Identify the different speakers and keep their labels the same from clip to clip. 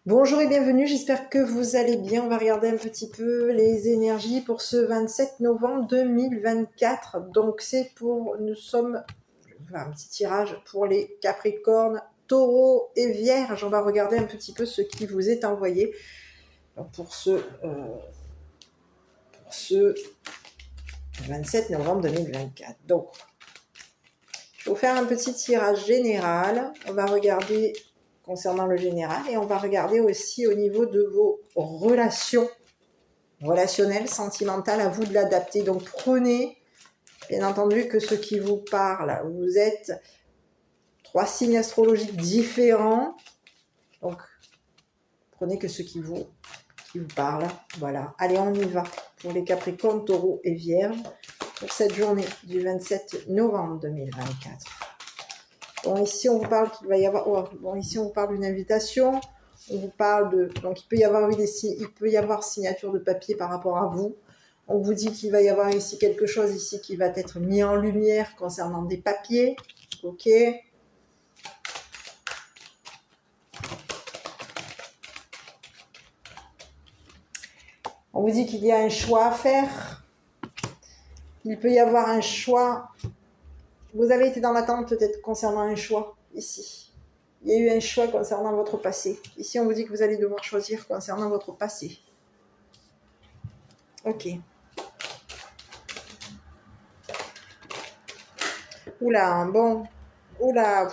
Speaker 1: Bonjour et bienvenue, j'espère que vous allez bien. On va regarder un petit peu les énergies pour ce 27 novembre 2024. Donc nous sommes, je vais faire un petit tirage pour les Capricornes, Taureaux et Vierges. On va regarder un petit peu ce qui vous est envoyé pour ce 27 novembre 2024. Donc, je vais vous faire un petit tirage général. On va regarder concernant le général et on va regarder aussi au niveau de vos relations relationnelles, sentimentales, à vous de l'adapter. Donc prenez bien entendu que ce qui vous parle, vous êtes 3 signes astrologiques différents, donc prenez que ce qui vous parle. Voilà, allez, on y va pour les Capricornes, Taureaux et Vierges pour cette journée du 27 novembre 2024. Bon, ici, on vous parle qu'il va y avoir... ici, on vous parle d'une invitation. On vous parle de... Donc, il peut y avoir signature de papier par rapport à vous. On vous dit qu'il va y avoir ici quelque chose ici qui va être mis en lumière concernant des papiers. Ok. On vous dit qu'il y a un choix à faire. Il peut y avoir un choix. Vous avez été dans l'attente peut-être concernant un choix ici. Il y a eu un choix concernant votre passé. Ici, on vous dit que vous allez devoir choisir concernant votre passé. Ok. Oula, bon. Oula.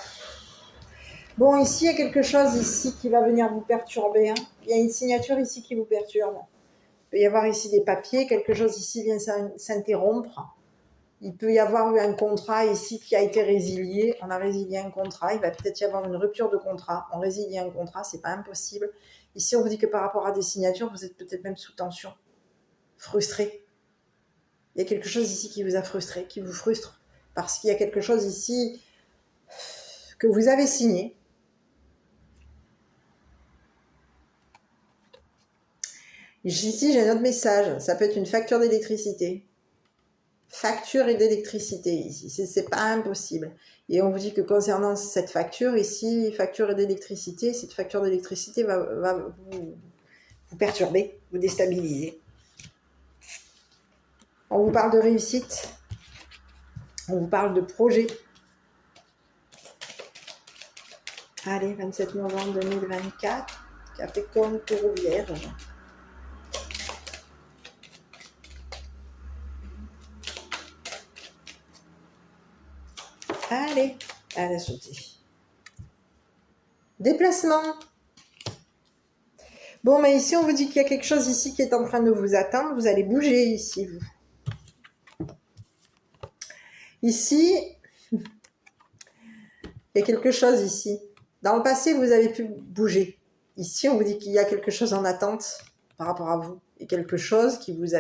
Speaker 1: Bon, ici, il y a quelque chose ici qui va venir vous perturber. Hein. Il y a une signature ici qui vous perturbe. Il peut y avoir ici des papiers. Quelque chose ici vient s'interrompre. Il peut y avoir eu un contrat ici qui a été résilié. On a résilié un contrat. Il va peut-être y avoir une rupture de contrat. On résilie un contrat, c'est pas impossible. Ici, on vous dit que par rapport à des signatures, vous êtes peut-être même sous tension, frustré. Il y a quelque chose ici qui vous a frustré, qui vous frustre. Parce qu'il y a quelque chose ici que vous avez signé. Ici, j'ai un autre message. Ça peut être une facture d'électricité. Facture et d'électricité ici, c'est pas impossible. Et on vous dit que concernant cette facture ici, facture et d'électricité, cette facture d'électricité va vous perturber, vous déstabiliser. On vous parle de réussite, on vous parle de projet. Allez, 27 novembre 2024, Capricorne, Taureau, Vierge. Allez, elle a sauté. Déplacement. Bon, mais ici, on vous dit qu'il y a quelque chose ici qui est en train de vous attendre. Vous allez bouger ici, vous. Ici, il y a quelque chose ici. Dans le passé, vous avez pu bouger. Ici, on vous dit qu'il y a quelque chose en attente par rapport à vous. Et quelque chose qui vous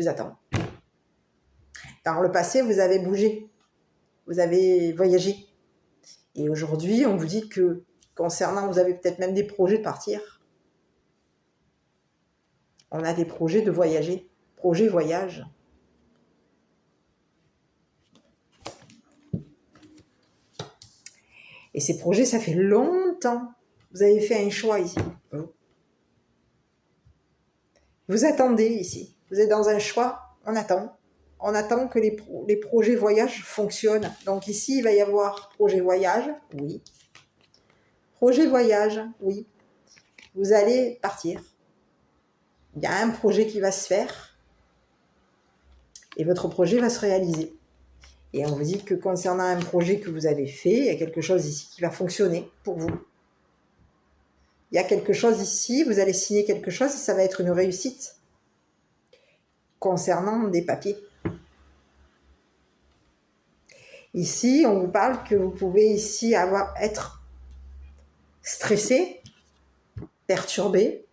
Speaker 1: attend. Dans le passé, vous avez bougé. Vous avez voyagé. Et aujourd'hui, on vous dit que concernant, vous avez peut-être même des projets de partir. On a des projets de voyager. Projet voyage. Et ces projets, ça fait longtemps. Vous avez fait un choix ici. Vous attendez ici. Vous êtes dans un choix. On attend. On attend que les projets voyage fonctionnent. Donc ici, il va y avoir projet voyage. Oui. Projet voyage. Oui. Vous allez partir. Il y a un projet qui va se faire. Et votre projet va se réaliser. Et on vous dit que concernant un projet que vous avez fait, il y a quelque chose ici qui va fonctionner pour vous. Il y a quelque chose ici, vous allez signer quelque chose et ça va être une réussite concernant des papiers. Ici, on vous parle que vous pouvez ici être stressé, perturbé.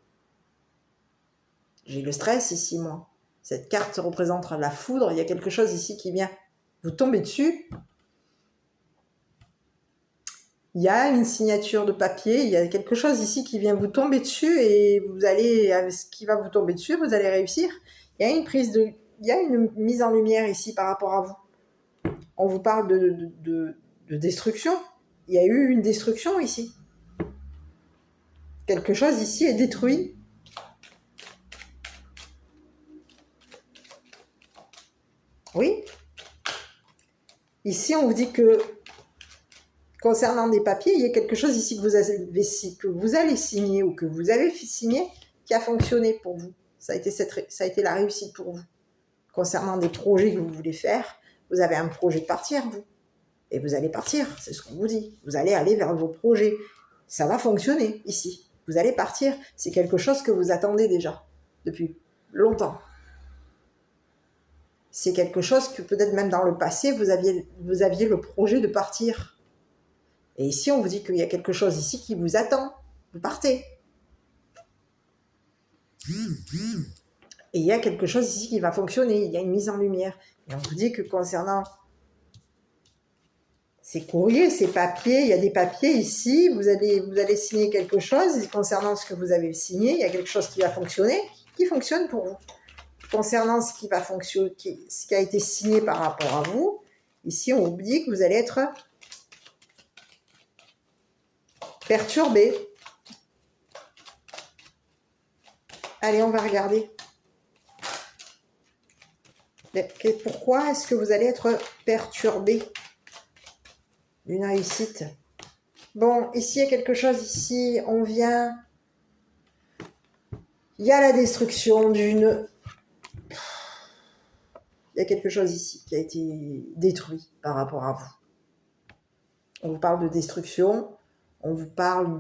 Speaker 1: J'ai le stress ici, moi. Cette carte représente la foudre. Il y a quelque chose ici qui vient vous tomber dessus. Il y a une signature de papier, il y a quelque chose ici qui vient vous tomber dessus et vous allez, avec ce qui va vous tomber dessus, vous allez réussir. Il y a une mise en lumière ici par rapport à vous. On vous parle de destruction. Il y a eu une destruction ici. quelque chose ici est détruit. Oui. Ici, on vous dit que concernant des papiers, il y a quelque chose ici que vous allez signer ou que vous avez signé qui a fonctionné pour vous. Ça a été la réussite pour vous. Concernant des projets que vous voulez faire, vous avez un projet de partir, vous. Et vous allez partir, c'est ce qu'on vous dit. Vous allez aller vers vos projets. Ça va fonctionner ici. Vous allez partir. C'est quelque chose que vous attendez déjà depuis longtemps. C'est quelque chose que peut-être même dans le passé, vous aviez le projet de partir. Et ici, on vous dit qu'il y a quelque chose ici qui vous attend. Vous partez. Et il y a quelque chose ici qui va fonctionner. Il y a une mise en lumière. Et on vous dit que concernant ces courriers, ces papiers, il y a des papiers ici, vous allez signer quelque chose, et concernant ce que vous avez signé, il y a quelque chose qui va fonctionner, qui fonctionne pour vous. Concernant ce qui va fonctionner, ce qui a été signé par rapport à vous, ici on vous dit que vous allez être perturbé. Allez, on va regarder. Pourquoi est-ce que vous allez être perturbé? Une réussite. Bon, ici, il y a quelque chose, ici, on vient... Il y a la destruction d'une... Il y a quelque chose ici qui a été détruit par rapport à vous. On vous parle de destruction, on vous parle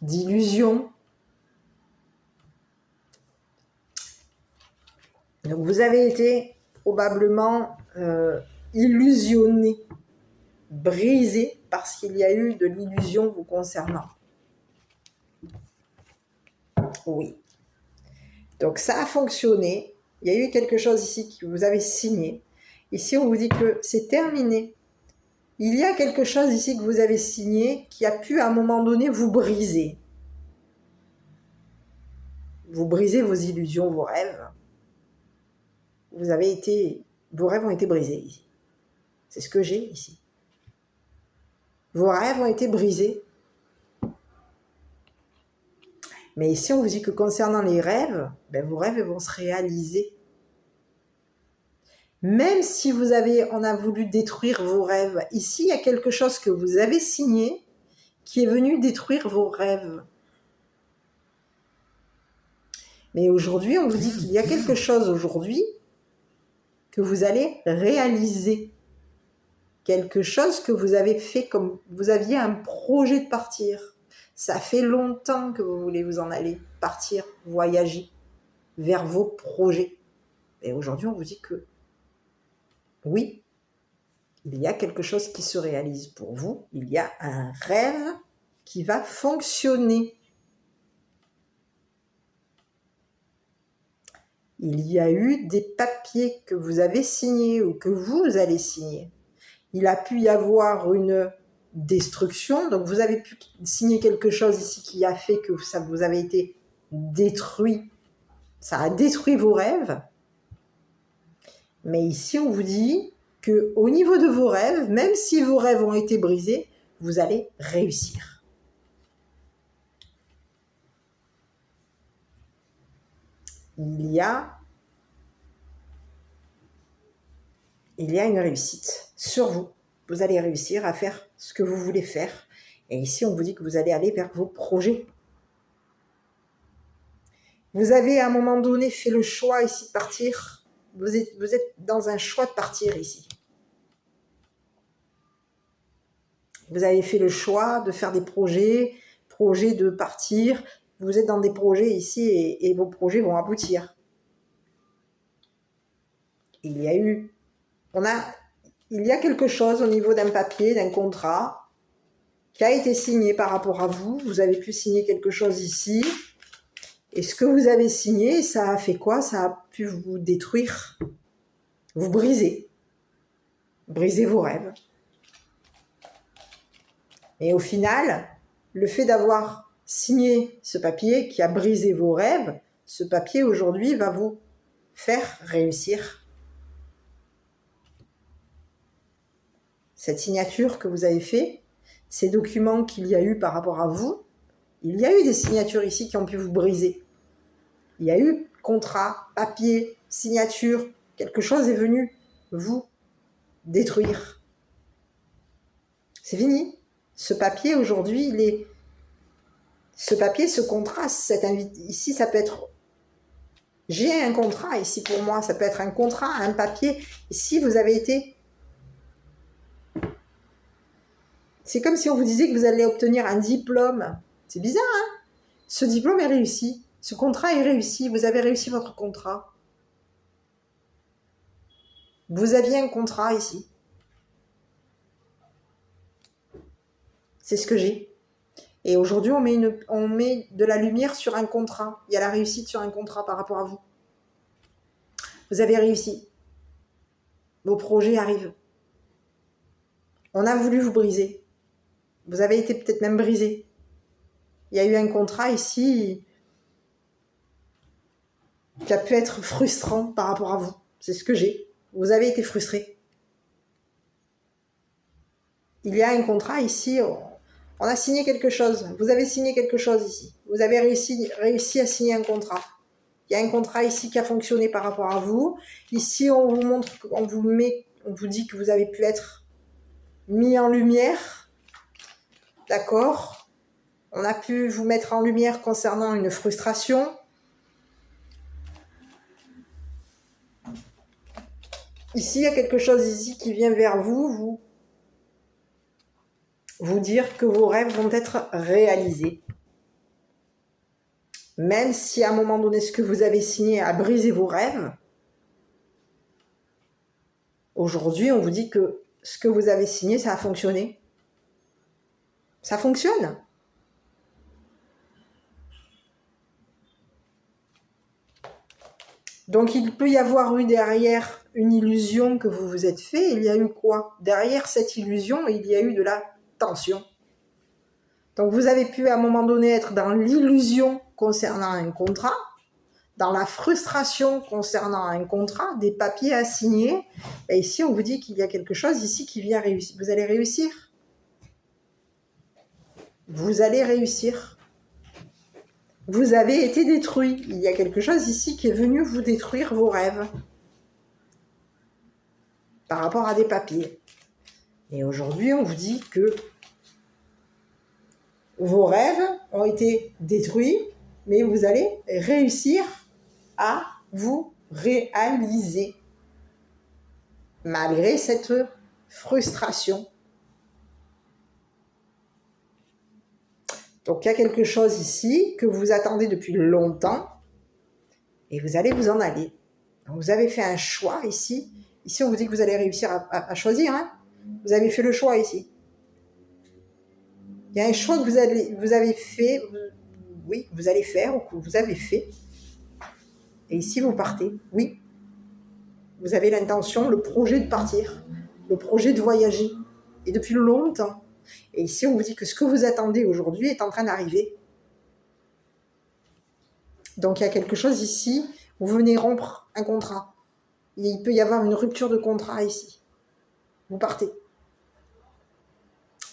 Speaker 1: d'illusion. Donc, vous avez été probablement illusionné, brisé, parce qu'il y a eu de l'illusion vous concernant. Oui. Donc, ça a fonctionné. Il y a eu quelque chose ici que vous avez signé. Ici, on vous dit que c'est terminé. Il y a quelque chose ici que vous avez signé qui a pu, à un moment donné, vous briser. Vous brisez vos illusions, vos rêves. Vos rêves ont été brisés ici. C'est ce que j'ai ici. Vos rêves ont été brisés. Mais ici, on vous dit que concernant les rêves, vos rêves vont se réaliser. Même si on a voulu détruire vos rêves, ici, il y a quelque chose que vous avez signé qui est venu détruire vos rêves. Mais aujourd'hui, on vous dit qu'il y a quelque chose aujourd'hui que vous allez réaliser. Quelque chose que vous avez fait comme vous aviez un projet de partir. Ça fait longtemps que vous voulez vous en aller, partir, voyager vers vos projets. Et aujourd'hui, on vous dit que oui, il y a quelque chose qui se réalise pour vous. Il y a un rêve qui va fonctionner. Il y a eu des papiers que vous avez signés ou que vous allez signer. Il a pu y avoir une destruction. Donc, vous avez pu signer quelque chose ici qui a fait que ça vous avez été détruit. Ça a détruit vos rêves. Mais ici, on vous dit qu'au niveau de vos rêves, même si vos rêves ont été brisés, vous allez réussir. Il y a une réussite sur vous. Vous allez réussir à faire ce que vous voulez faire. Et ici, on vous dit que vous allez aller vers vos projets. Vous avez à un moment donné fait le choix ici de partir. Vous êtes dans un choix de partir ici. Vous avez fait le choix de faire des projets de partir. Vous êtes dans des projets ici et vos projets vont aboutir. Il y a quelque chose au niveau d'un papier, d'un contrat qui a été signé par rapport à vous. Vous avez pu signer quelque chose ici. Et ce que vous avez signé, ça a fait quoi? Ça a pu vous détruire, vous briser vos rêves. Et au final, le fait d'avoir signé ce papier qui a brisé vos rêves, ce papier aujourd'hui va vous faire réussir. Cette signature que vous avez fait, ces documents qu'il y a eu par rapport à vous, Il y a eu des signatures ici qui ont pu vous briser. Il y a eu contrat, papier, signature. Quelque chose est venu vous détruire. C'est fini. Ce papier, aujourd'hui, il est... Ce papier, ce contrat, ici, ça peut être... J'ai un contrat ici pour moi. Ça peut être un contrat, un papier. Ici, vous avez été... C'est comme si on vous disait que vous allez obtenir un diplôme. C'est bizarre, hein? Ce diplôme est réussi. Ce contrat est réussi. Vous avez réussi votre contrat. Vous aviez un contrat ici. C'est ce que j'ai. Et aujourd'hui, on met de la lumière sur un contrat. Il y a la réussite sur un contrat par rapport à vous. Vous avez réussi. Vos projets arrivent. On a voulu vous briser. Vous avez été peut-être même brisé. Il y a eu un contrat ici qui a pu être frustrant par rapport à vous. C'est ce que j'ai. Vous avez été frustré. Il y a un contrat ici. On a signé quelque chose. Vous avez signé quelque chose ici. Vous avez réussi à signer un contrat. Il y a un contrat ici qui a fonctionné par rapport à vous. Ici, on vous montre, on vous dit que vous avez pu être mis en lumière. D'accord? On a pu vous mettre en lumière concernant une frustration. Ici, il y a quelque chose ici qui vient vers vous dire que vos rêves vont être réalisés. Même si à un moment donné, ce que vous avez signé a brisé vos rêves, aujourd'hui, on vous dit que ce que vous avez signé, ça a fonctionné. Ça fonctionne. Donc, il peut y avoir eu derrière une illusion que vous vous êtes fait. Il y a eu quoi? Derrière cette illusion, il y a eu de la tension. Donc, vous avez pu à un moment donné être dans l'illusion concernant un contrat, dans la frustration concernant un contrat, des papiers à signer. Et ici, on vous dit qu'il y a quelque chose ici qui vient réussir. Vous allez réussir. Vous allez réussir. Vous avez été détruit. Il y a quelque chose ici qui est venu vous détruire vos rêves par rapport à des papiers. Et aujourd'hui, on vous dit que vos rêves ont été détruits, mais vous allez réussir à vous réaliser malgré cette frustration. Donc, il y a quelque chose ici que vous attendez depuis longtemps et vous allez vous en aller. Donc, vous avez fait un choix ici. Ici, on vous dit que vous allez réussir à choisir. Hein. Vous avez fait le choix ici. Il y a un choix que vous avez fait, oui, que vous allez faire ou que vous avez fait. Et ici, vous partez. Oui. Vous avez l'intention, le projet de partir, le projet de voyager. Et depuis longtemps. Et ici, on vous dit que ce que vous attendez aujourd'hui est en train d'arriver. Donc, il y a quelque chose ici. Vous venez rompre un contrat. Il peut y avoir une rupture de contrat ici. Vous partez.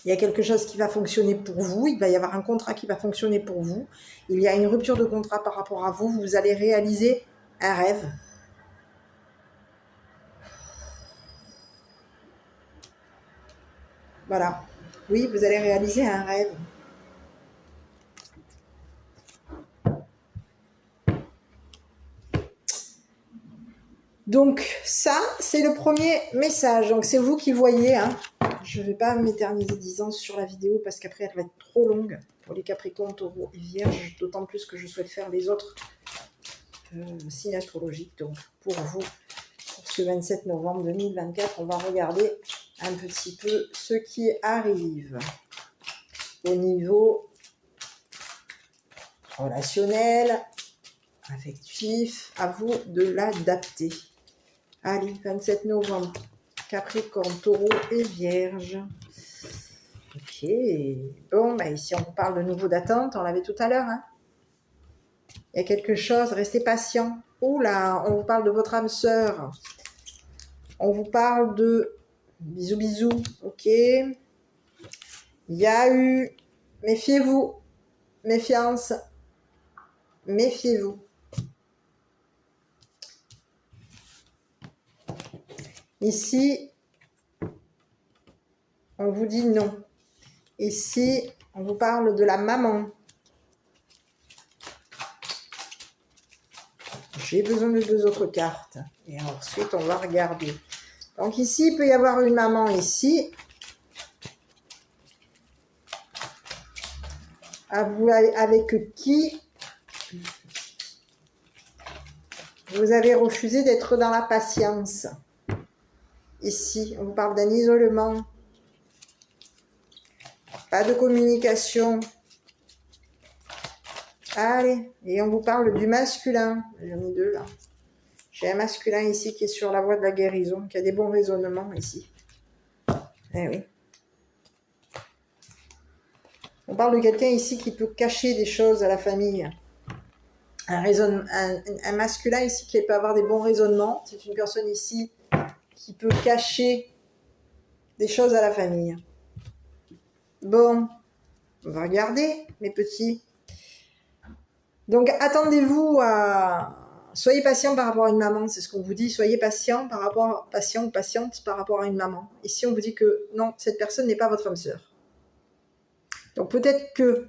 Speaker 1: Il y a quelque chose qui va fonctionner pour vous. Il va y avoir un contrat qui va fonctionner pour vous. Il y a une rupture de contrat par rapport à vous. Vous allez réaliser un rêve. Voilà. Oui, vous allez réaliser un rêve. Donc, ça, c'est le premier message. Donc, c'est vous qui voyez. Hein. Je ne vais pas m'éterniser 10 ans sur la vidéo parce qu'après, elle va être trop longue pour les Capricornes, Taureaux et Vierges. D'autant plus que je souhaite faire les autres signes astrologiques. Donc, pour vous, pour ce 27 novembre 2024, on va regarder un petit peu ce qui arrive au niveau relationnel, affectif. À vous de l'adapter. Allez, 27 novembre, Capricorne, Taureau et Vierge. Ok, bon, bah ici on vous parle de nouveau d'attente, on l'avait tout à l'heure. Hein. Il y a quelque chose, restez patient. Oula, on vous parle de votre âme sœur. On vous parle de bisous, bisous, ok. Il y a eu, méfiez-vous, méfiance, méfiez-vous. Ici, on vous dit non. Ici, on vous parle de la maman. J'ai besoin de 2 autres cartes. Et ensuite, on va regarder. Donc ici, il peut y avoir une maman ici. Avec qui vous avez refusé d'être dans la patience. Ici, on vous parle d'un isolement. Pas de communication. Allez, et on vous parle du masculin. J'en ai 2 là. J'ai un masculin ici qui est sur la voie de la guérison, qui a des bons raisonnements ici. Eh oui. On parle de quelqu'un ici qui peut cacher des choses à la famille. Un masculin ici qui peut avoir des bons raisonnements. C'est une personne ici qui peut cacher des choses à la famille. Bon, on va regarder, mes petits. Donc, attendez-vous à... Soyez patient par rapport à une maman, c'est ce qu'on vous dit. Soyez patient ou patiente par rapport à une maman. Ici, on vous dit que non, cette personne n'est pas votre âme sœur. Donc, peut-être que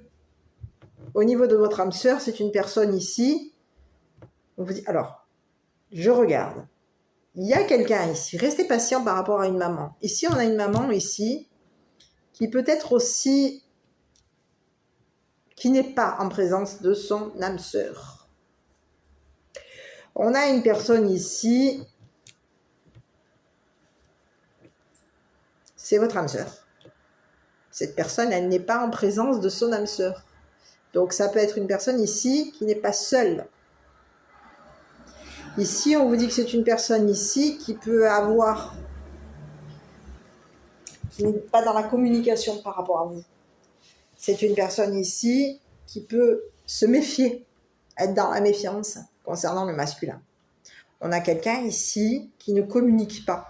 Speaker 1: au niveau de votre âme sœur, c'est une personne ici. On vous dit, alors, je regarde. Il y a quelqu'un ici. Restez patient par rapport à une maman. Ici, on a une maman ici qui peut être aussi... qui n'est pas en présence de son âme sœur. On a une personne ici, c'est votre âme sœur. Cette personne, elle n'est pas en présence de son âme sœur. Donc ça peut être une personne ici qui n'est pas seule. Ici, on vous dit que c'est une personne ici qui peut avoir... qui n'est pas dans la communication par rapport à vous. C'est une personne ici qui peut se méfier, être dans la méfiance concernant le masculin. On a quelqu'un ici qui ne communique pas.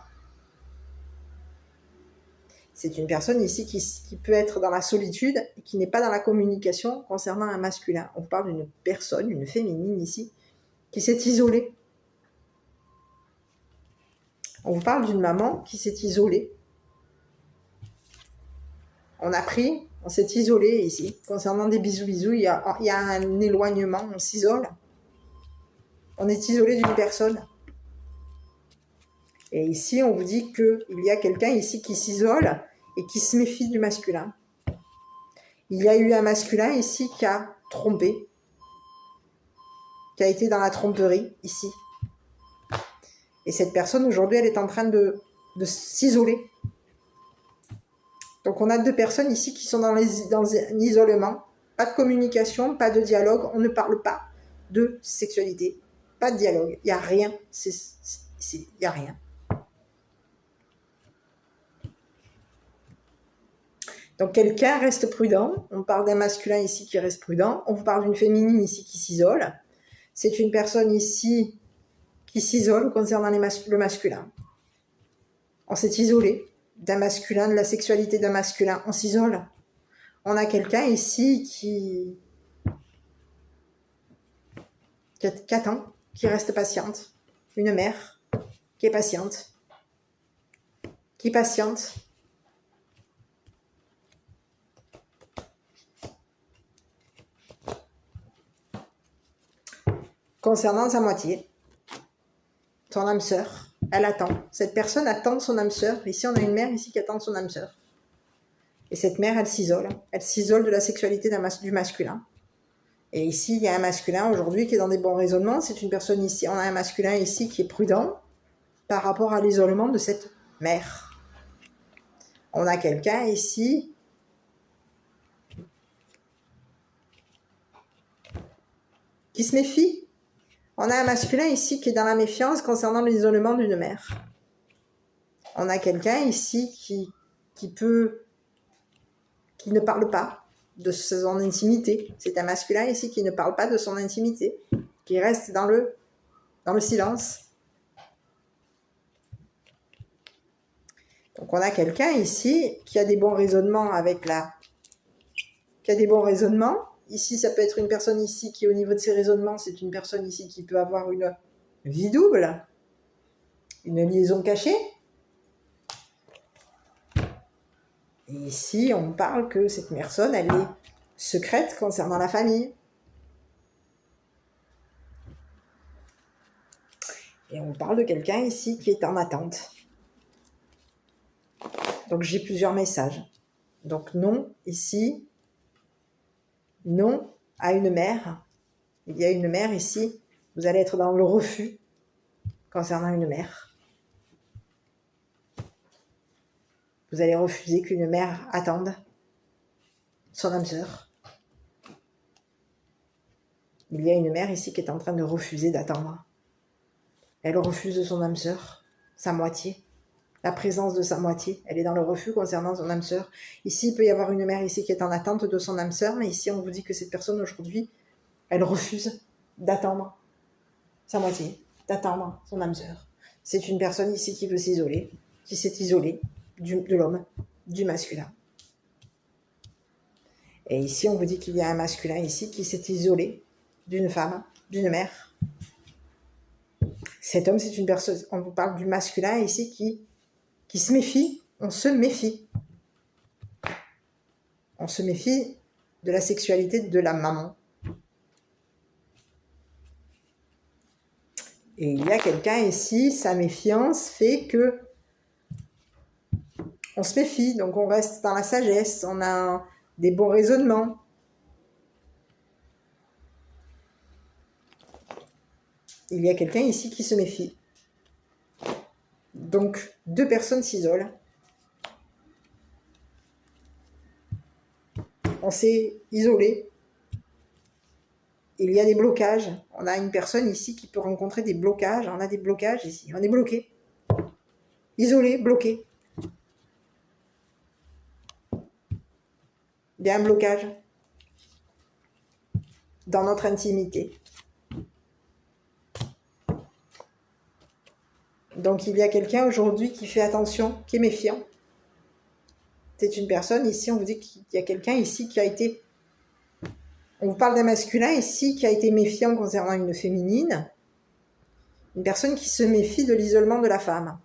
Speaker 1: C'est une personne ici qui peut être dans la solitude et qui n'est pas dans la communication concernant un masculin. On parle d'une personne, une féminine ici, qui s'est isolée. On vous parle d'une maman qui s'est isolée. On s'est isolé ici. Concernant des bisous, il y a un éloignement, on s'isole. On est isolé d'une personne. Et ici, on vous dit qu'il y a quelqu'un ici qui s'isole et qui se méfie du masculin. Il y a eu un masculin ici qui a trompé, qui a été dans la tromperie ici. Et cette personne, aujourd'hui, elle est en train de s'isoler. Donc, on a 2 personnes ici qui sont dans un isolement. Pas de communication, pas de dialogue. On ne parle pas de sexualité. Pas de dialogue. Il n'y a rien. Il n'y a rien. Donc, quelqu'un reste prudent. On parle d'un masculin ici qui reste prudent. On vous parle d'une féminine ici qui s'isole. C'est une personne ici qui s'isole concernant le masculin. On s'est isolé d'un masculin, de la sexualité d'un masculin. On s'isole. On a quelqu'un ici qui attend, qui reste patiente. Une mère qui est patiente. Qui patiente. Concernant sa moitié, son âme sœur, elle attend. Cette personne attend son âme sœur. Ici, on a une mère ici qui attend son âme sœur. Et cette mère, elle s'isole. Elle s'isole de la sexualité du masculin. Et ici, il y a un masculin aujourd'hui qui est dans des bons raisonnements. C'est une personne ici. On a un masculin ici qui est prudent par rapport à l'isolement de cette mère. On a quelqu'un ici qui se méfie. On a un masculin ici qui est dans la méfiance concernant l'isolement d'une mère. On a quelqu'un ici qui ne parle pas de son intimité. C'est un masculin ici qui ne parle pas de son intimité, qui reste dans le silence. Donc on a quelqu'un ici qui a des bons raisonnements ici, ça peut être une personne ici qui, au niveau de ses raisonnements, c'est une personne ici qui peut avoir une vie double, une liaison cachée. Et ici, on parle que cette personne, elle est secrète concernant la famille. Et on parle de quelqu'un ici qui est en attente. Donc j'ai plusieurs messages. Donc non, ici, non à une mère. Il y a une mère ici. Vous allez être dans le refus concernant une mère. Vous allez refuser qu'une mère attende son âme sœur. Il y a une mère ici qui est en train de refuser d'attendre. Elle refuse son âme sœur, sa moitié. La présence de sa moitié, elle est dans le refus concernant son âme sœur. Ici, il peut y avoir une mère ici qui est en attente de son âme sœur, mais ici, on vous dit que cette personne aujourd'hui, elle refuse d'attendre sa moitié, d'attendre son âme sœur. C'est une personne ici qui veut s'isoler, qui s'est isolée de l'homme, du masculin. Et ici, on vous dit qu'il y a un masculin ici qui s'est isolé d'une femme, d'une mère. Cet homme, c'est une personne, on vous parle du masculin ici qui se méfie, on se méfie. On se méfie de la sexualité de la maman. Et il y a quelqu'un ici, sa méfiance fait que on se méfie, donc on reste dans la sagesse, on a des bons raisonnements. Il y a quelqu'un ici qui se méfie. Donc, deux personnes s'isolent. On s'est isolé. Il y a des blocages. On a une personne ici qui peut rencontrer des blocages. On a des blocages ici. On est bloqué. Isolé, bloqué. Il y a un blocage dans notre intimité. Donc, il y a quelqu'un aujourd'hui qui fait attention, qui est méfiant. C'est une personne ici, on vous dit qu'il y a quelqu'un ici qui a été... On vous parle d'un masculin ici qui a été méfiant concernant une féminine. Une personne qui se méfie de l'isolement de la femme.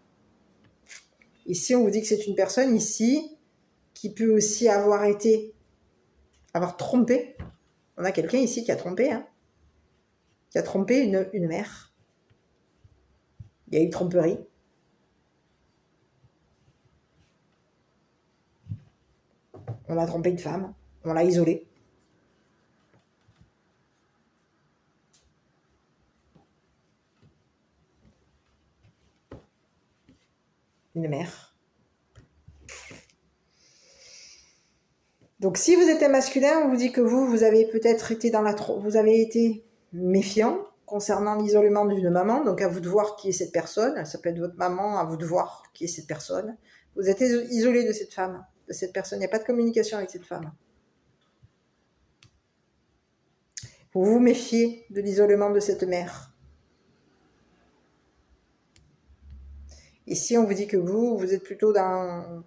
Speaker 1: Ici, on vous dit que c'est une personne ici qui peut aussi avoir trompé. On a quelqu'un ici qui a trompé, qui a trompé une mère. Il y a eu tromperie. On a trompé une femme. On l'a isolée. Une mère. Donc, si vous êtes un masculin, on vous dit que vous avez peut-être été vous avez été méfiant concernant l'isolement d'une maman. Donc, à vous de voir qui est cette personne. Ça peut être votre maman, à vous de voir qui est cette personne. Vous êtes isolé de cette femme, de cette personne. Il n'y a pas de communication avec cette femme. Vous vous méfiez de l'isolement de cette mère. Ici, on vous dit que vous êtes plutôt dans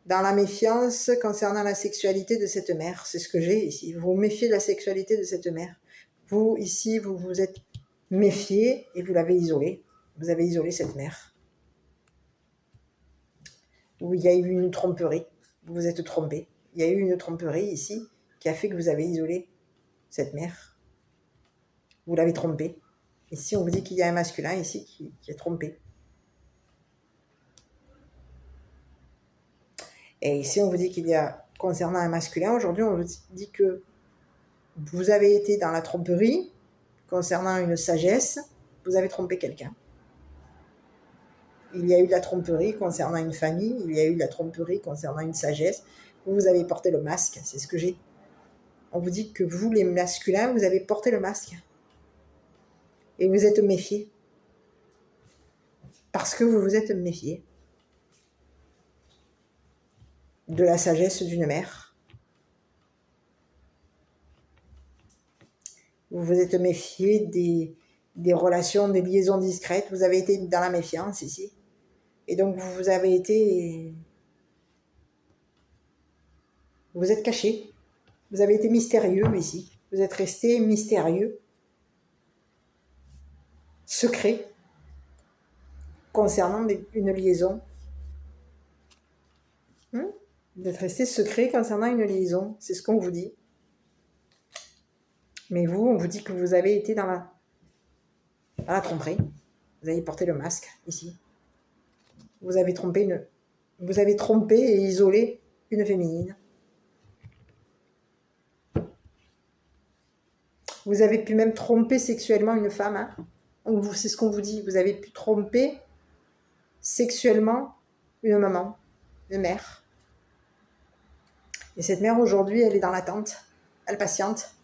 Speaker 1: la méfiance concernant la sexualité de cette mère. C'est ce que j'ai ici. Vous vous méfiez de la sexualité de cette mère. Vous, ici, vous vous êtes méfié et vous l'avez isolée. Vous avez isolé cette mère. Où il y a eu une tromperie. Vous vous êtes trompé. Il y a eu une tromperie ici qui a fait que vous avez isolé cette mère. Vous l'avez trompée. Ici, on vous dit qu'il y a un masculin ici qui est trompé. Et ici, on vous dit qu'il y a, concernant un masculin, aujourd'hui, on vous dit que vous avez été dans la tromperie, concernant une sagesse, vous avez trompé quelqu'un. Il y a eu de la tromperie concernant une famille, il y a eu de la tromperie concernant une sagesse, vous avez porté le masque, c'est ce que j'ai. On vous dit que vous, les masculins, vous avez porté le masque. Et vous êtes méfiés. Parce que vous vous êtes méfiés de la sagesse d'une mère. Vous vous êtes méfié des relations, des liaisons discrètes. Vous avez été dans la méfiance ici. Et donc, vous avez été... Vous êtes caché. Vous avez été mystérieux ici. Vous êtes resté mystérieux, secret, concernant une liaison. Vous êtes resté secret concernant une liaison. C'est ce qu'on vous dit. Mais vous, on vous dit que vous avez été dans la tromperie. Vous avez porté le masque, ici. Vous avez trompé et isolé une féminine. Vous avez pu même tromper sexuellement une femme. Hein. C'est ce qu'on vous dit. Vous avez pu tromper sexuellement une maman, une mère. Et cette mère, aujourd'hui, elle est dans l'attente. Elle patiente.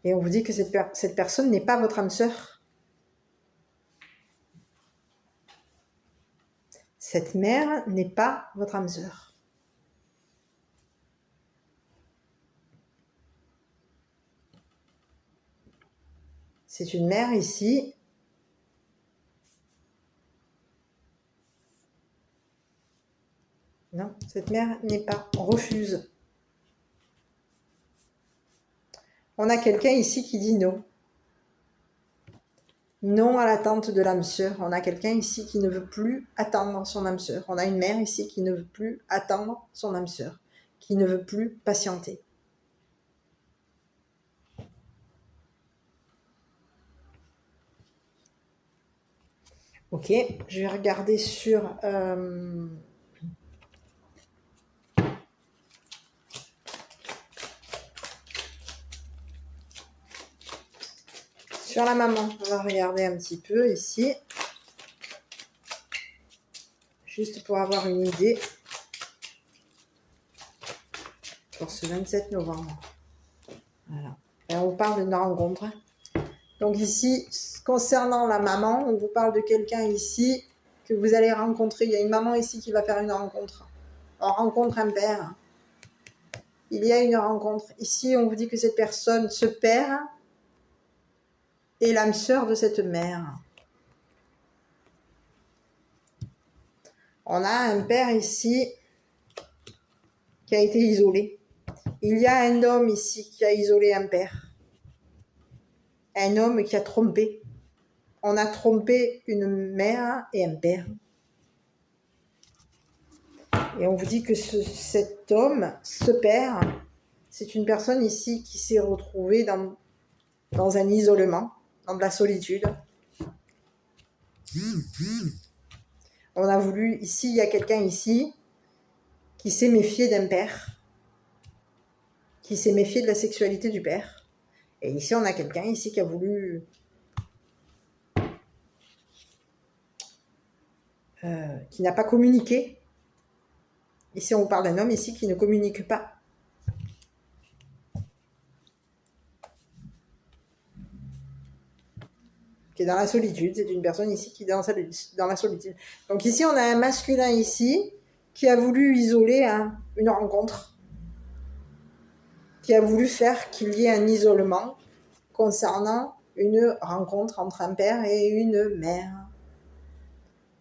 Speaker 1: Et on vous dit que cette personne n'est pas votre âme sœur. Cette mère n'est pas votre âme sœur. C'est une mère ici non, cette mère n'est pas, on refuse. On a quelqu'un ici qui dit non. Non à l'attente de l'âme sœur. On a quelqu'un ici qui ne veut plus attendre son âme sœur. On a une mère ici qui ne veut plus attendre son âme sœur, qui ne veut plus patienter. Ok, je vais regarder sur la maman. On va regarder un petit peu ici, juste pour avoir une idée pour ce 27 novembre. Voilà. Et on vous parle d'une rencontre. Donc ici, concernant la maman, on vous parle de quelqu'un ici que vous allez rencontrer. Il y a une maman ici qui va faire une rencontre. On rencontre un père. Il y a une rencontre. Ici, on vous dit que cette personne, ce père, est l'âme sœur de cette mère. On a un père ici qui a été isolé. Il y a un homme ici qui a isolé un père. Un homme qui a trompé. On a trompé une mère et un père. Et on vous dit que cet homme, ce père, c'est une personne ici qui s'est retrouvée dans un isolement, dans de la solitude. On a voulu, ici, il y a quelqu'un ici qui s'est méfié d'un père, qui s'est méfié de la sexualité du père. Et ici, on a quelqu'un ici qui a voulu qui n'a pas communiqué. Ici, on vous parle d'un homme ici qui ne communique pas. Qui est dans la solitude. C'est une personne ici qui est dans la solitude. Donc ici, on a un masculin ici qui a voulu isoler une rencontre. Qui a voulu faire qu'il y ait un isolement concernant une rencontre entre un père et une mère.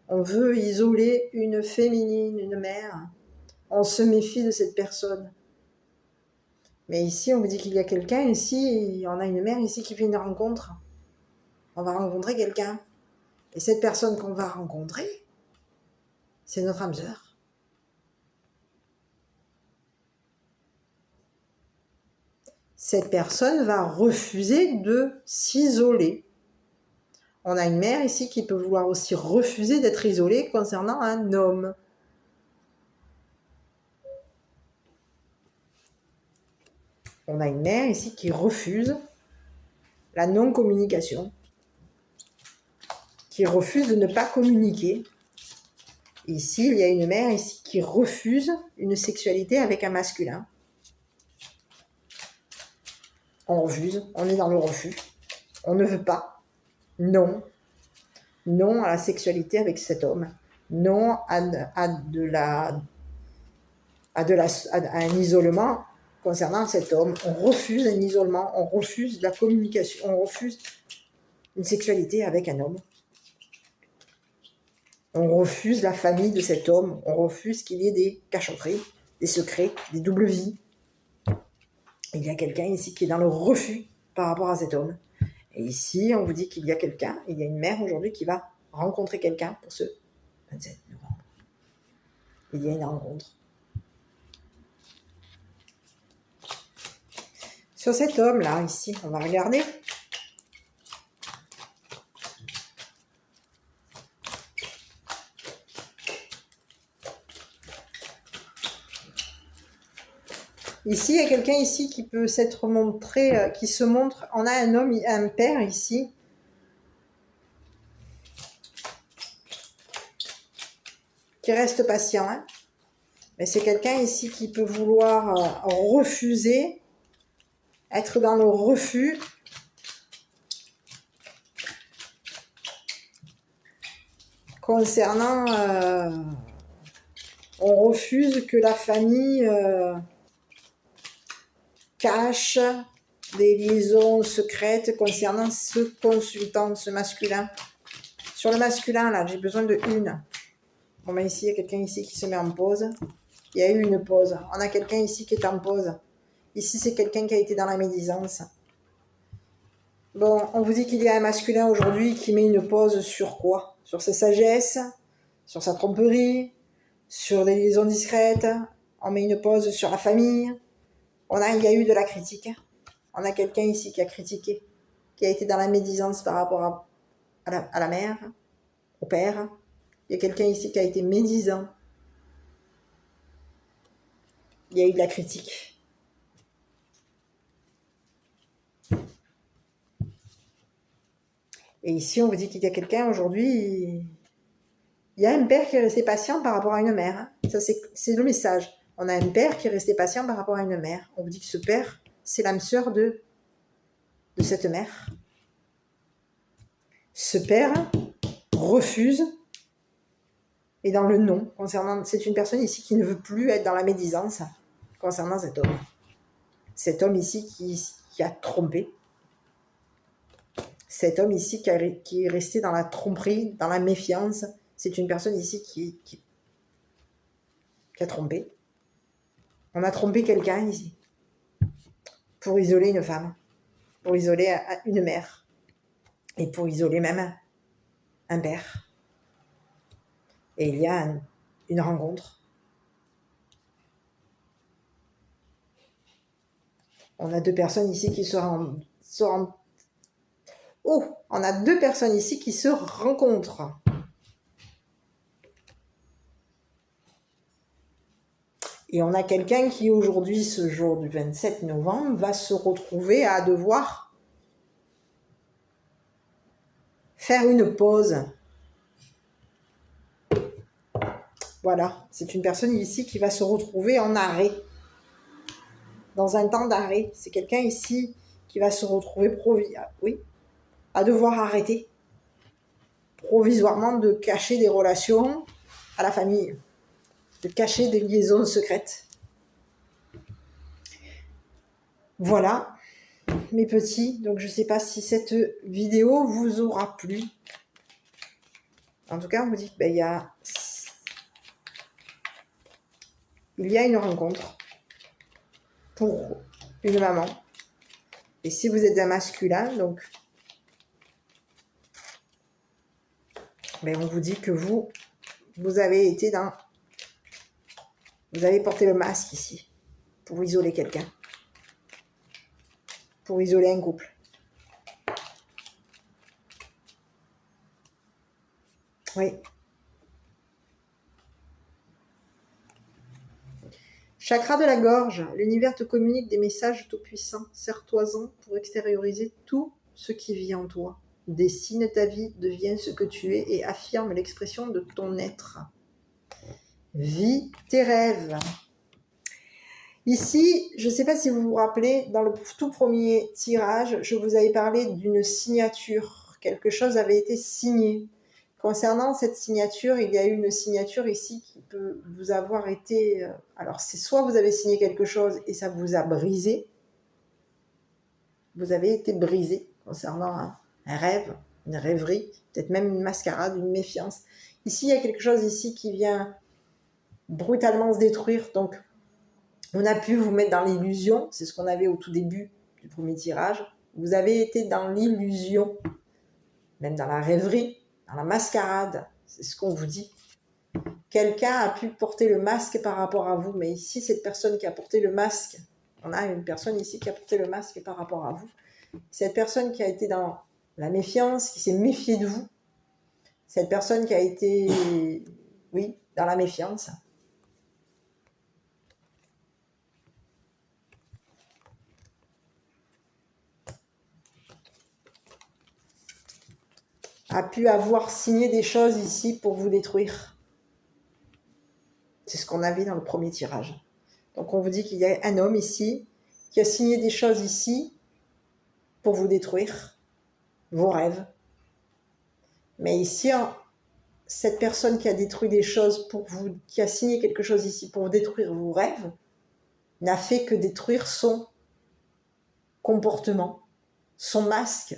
Speaker 1: On veut isoler une féminine, une mère. On se méfie de cette personne. Mais ici, on vous dit qu'il y a quelqu'un ici, on a une mère ici qui fait une rencontre. On va rencontrer quelqu'un. Et cette personne qu'on va rencontrer, c'est notre âme sœur. Cette personne va refuser de s'isoler. On a une mère ici qui peut vouloir aussi refuser d'être isolée concernant un homme. On a une mère ici qui refuse la non-communication, qui refuse de ne pas communiquer. Ici, il y a une mère ici qui refuse une sexualité avec un masculin. On refuse, on est dans le refus. On ne veut pas. Non. Non à la sexualité avec cet homme. Non à un isolement concernant cet homme. On refuse un isolement, on refuse la communication, on refuse une sexualité avec un homme. On refuse la famille de cet homme, on refuse qu'il y ait des cachotteries, des secrets, des doubles vies. il y a quelqu'un ici qui est dans le refus par rapport à cet homme. Et ici, on vous dit qu'il y a quelqu'un, il y a une mère aujourd'hui qui va rencontrer quelqu'un pour ce 27 novembre. Il y a une rencontre. Sur cet homme-là, ici, on va regarder. Ici, il y a quelqu'un ici qui peut s'être montré, qui se montre. On a un homme, un père ici. Qui reste patient. Hein. Mais c'est quelqu'un ici qui peut vouloir refuser, être dans le refus. Concernant, on refuse que la famille cache des liaisons secrètes concernant ce consultant, ce masculin. Sur le masculin, là, j'ai besoin de une. Bon, ben ici, il y a quelqu'un ici qui se met en pause. Il y a eu une pause. On a quelqu'un ici qui est en pause. Ici, c'est quelqu'un qui a été dans la médisance. Bon, on vous dit qu'il y a un masculin aujourd'hui qui met une pause sur quoi? Sur sa sagesse, sur sa tromperie, sur des liaisons discrètes. On met une pause sur la famille. Il y a eu de la critique. On a quelqu'un ici qui a critiqué, qui a été dans la médisance par rapport à la mère, au père. Il y a quelqu'un ici qui a été médisant. Il y a eu de la critique. Et ici, on vous dit qu'il y a quelqu'un aujourd'hui. Il y a un père qui est resté patient par rapport à une mère. Ça, c'est le message. On a un père qui est resté patient par rapport à une mère. On vous dit que ce père, c'est l'âme sœur de cette mère. Ce père refuse et dans le non concernant. C'est une personne ici qui ne veut plus être dans la médisance concernant cet homme. Cet homme ici qui a trompé. Cet homme ici qui est resté dans la tromperie, dans la méfiance. C'est une personne ici qui a trompé. On a trompé quelqu'un ici pour isoler une femme, pour isoler une mère et pour isoler même un père. Et il y a une rencontre. On a deux personnes ici qui se rendent. Oh, on a deux personnes ici qui se rencontrent. Et on a quelqu'un qui aujourd'hui, ce jour du 27 novembre, va se retrouver à devoir faire une pause. Voilà, c'est une personne ici qui va se retrouver en arrêt. Dans un temps d'arrêt. C'est quelqu'un ici qui va se retrouver à devoir arrêter provisoirement de cacher des relations à la famille, de cacher des liaisons secrètes. Voilà, mes petits. Donc, je ne sais pas si cette vidéo vous aura plu. En tout cas, on vous dit qu'il y a une rencontre pour une maman. Et si vous êtes un masculin, donc, on vous dit que vous avez été vous avez porté le masque ici pour isoler quelqu'un, pour isoler un couple. Oui. Chakra de la gorge, l'univers te communique des messages tout-puissants. Serre-toi-en pour extérioriser tout ce qui vit en toi. Dessine ta vie, deviens ce que tu es et affirme l'expression de ton être. Vis tes rêves. Ici, je ne sais pas si vous vous rappelez, dans le tout premier tirage, je vous avais parlé d'une signature. Quelque chose avait été signé. Concernant cette signature, il y a eu une signature ici qui peut vous avoir été... alors, c'est soit vous avez signé quelque chose et ça vous a brisé. Vous avez été brisé concernant un rêve, une rêverie, peut-être même une mascarade, une méfiance. Ici, il y a quelque chose ici qui vient brutalement se détruire. Donc, On a pu vous mettre dans l'illusion, c'est ce qu'on avait au tout début du premier tirage. Vous avez été dans l'illusion, même dans la rêverie, dans la mascarade, c'est ce qu'on vous dit. Quelqu'un a pu porter le masque par rapport à vous, mais ici, cette personne qui a porté le masque, on a une personne ici qui a porté le masque par rapport à vous. Cette personne qui a été dans la méfiance, qui s'est méfiée de vous, cette personne qui a été, oui, dans la méfiance, a pu avoir signé des choses ici pour vous détruire. C'est ce qu'on avait dans le premier tirage. Donc on vous dit qu'il y a un homme ici qui a signé des choses ici pour vous détruire, vos rêves. Mais ici, cette personne qui a détruit des choses pour vous, qui a signé quelque chose ici pour vous détruire vos rêves, n'a fait que détruire son comportement, son masque.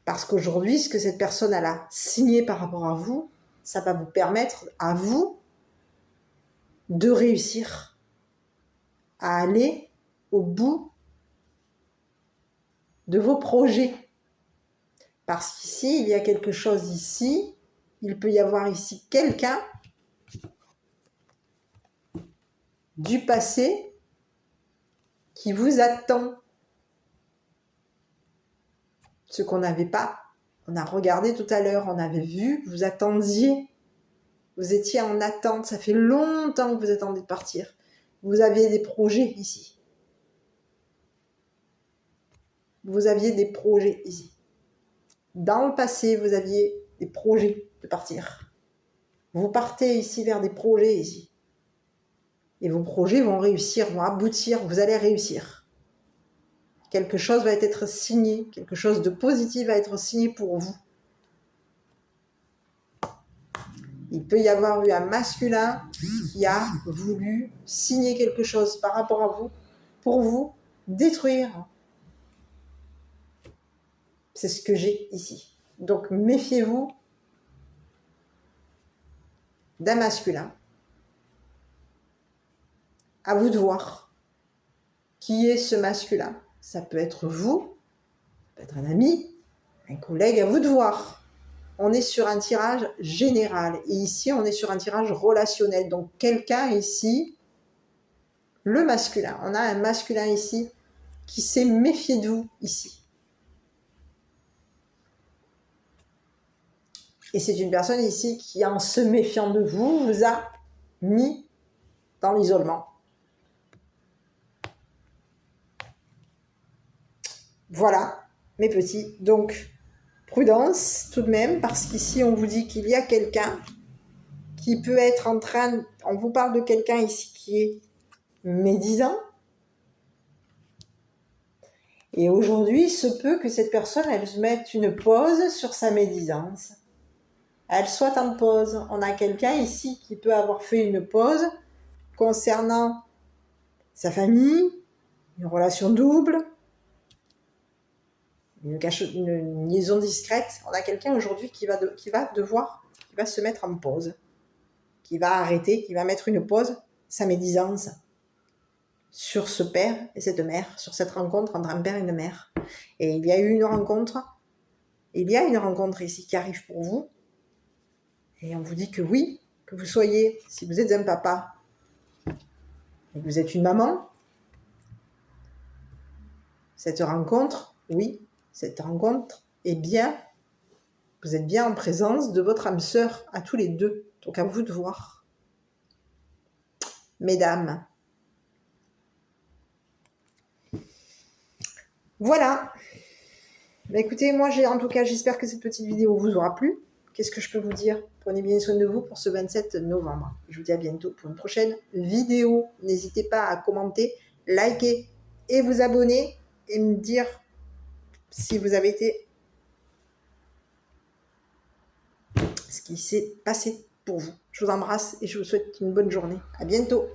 Speaker 1: Parce qu'aujourd'hui, ce que cette personne elle a signé par rapport à vous, ça va vous permettre à vous de réussir à aller au bout de vos projets. Parce qu'ici, il y a quelque chose ici, il peut y avoir ici quelqu'un du passé qui vous attend. Ce qu'on n'avait pas. On a regardé tout à l'heure, on avait vu, vous attendiez. Vous étiez en attente, ça fait longtemps que vous attendez de partir. Vous aviez des projets ici. Vous aviez des projets ici. Dans le passé, vous aviez des projets de partir. Vous partez ici vers des projets ici. Et vos projets vont réussir, vont aboutir, vous allez réussir. Quelque chose va être signé, quelque chose de positif va être signé pour vous. Il peut y avoir eu un masculin qui a voulu signer quelque chose par rapport à vous, pour vous détruire. C'est ce que j'ai ici. Donc méfiez-vous d'un masculin. À vous de voir qui est ce masculin. Ça peut être vous, ça peut être un ami, un collègue, à vous de voir. On est sur un tirage général. Et ici, on est sur un tirage relationnel. Donc, quelqu'un ici, le masculin. On a un masculin ici qui s'est méfié de vous ici. Et c'est une personne ici qui, en se méfiant de vous, vous a mis dans l'isolement. Voilà, mes petits. Donc, prudence tout de même, parce qu'ici, on vous dit qu'il y a quelqu'un qui peut être en train... On vous parle de quelqu'un ici qui est médisant. Et aujourd'hui, il se peut que cette personne, elle mette une pause sur sa médisance. Elle soit en pause. On a quelqu'un ici qui peut avoir fait une pause concernant sa famille, une relation double, une liaison discrète. On a quelqu'un aujourd'hui qui va se mettre en pause, qui va arrêter, qui va mettre une pause, sa médisance sur ce père et cette mère, sur cette rencontre entre un père et une mère. Et il y a une rencontre ici qui arrive pour vous. Et on vous dit que oui, que vous soyez, si vous êtes un papa et que vous êtes une maman, cette rencontre est bien, vous êtes bien en présence de votre âme sœur à tous les deux. Donc à vous de voir. Mesdames. Voilà. Bah écoutez, moi en tout cas, j'espère que cette petite vidéo vous aura plu. Qu'est-ce que je peux vous dire? Prenez bien soin de vous pour ce 27 novembre. Je vous dis à bientôt pour une prochaine vidéo. N'hésitez pas à commenter, liker et vous abonner et me dire si vous avez été ce qui s'est passé pour vous. Je vous embrasse et je vous souhaite une bonne journée. À bientôt.